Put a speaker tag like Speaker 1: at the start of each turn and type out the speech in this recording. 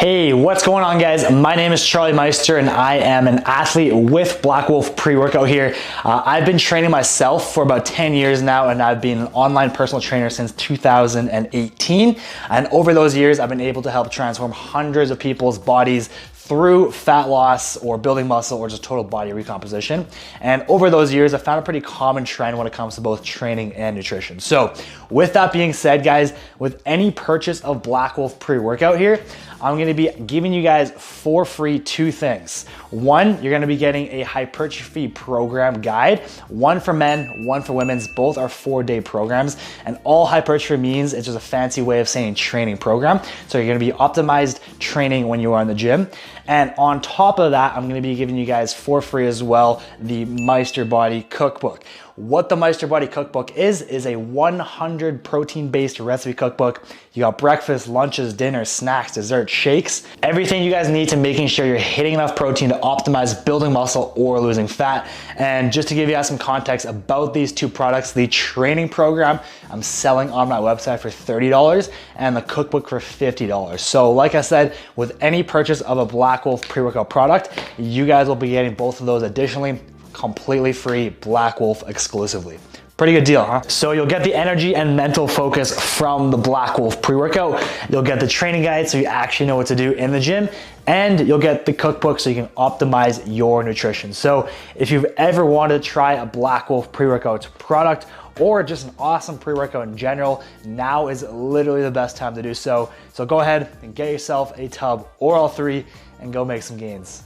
Speaker 1: Hey, what's going on, guys? My name is Charlie Meister and I am an athlete with Black Wolf pre-workout here. I've been training myself for about 10 years now, and I've been an online personal trainer since 2018. And over those years, I've been able to help transform hundreds of people's bodies through fat loss or building muscle or just total body recomposition. And over those years, I found a pretty common trend when it comes to both training and nutrition. So with that being said, guys, with any purchase of Black Wolf pre-workout here, I'm gonna be giving you guys for free two things. One, you're gonna be getting a hypertrophy program guide, one for men, one for women's. Both are 4-day programs, and all hypertrophy means is just a fancy way of saying training program. So you're gonna be optimized training when you are in the gym. And on top of that, I'm gonna be giving you guys for free as well the Meister Body Cookbook. What the Meister Body Cookbook is a 100 protein-based recipe cookbook. You got breakfast, lunches, dinners, snacks, desserts, shakes, everything you guys need to making sure you're hitting enough protein to optimize building muscle or losing fat. And just to give you guys some context about these two products, the training program I'm selling on my website for $30 and the cookbook for $50. So like I said, with any purchase of a Black Wolf pre-workout product, you guys will be getting both of those additionally, completely free, Black Wolf exclusively. Pretty good deal, huh? So you'll get the energy and mental focus from the Black Wolf pre-workout. You'll get the training guide so you actually know what to do in the gym, and you'll get the cookbook so you can optimize your nutrition. So if you've ever wanted to try a Black Wolf pre-workout product or just an awesome pre-workout in general, now is literally the best time to do so. So go ahead and get yourself a tub or all three and go make some gains.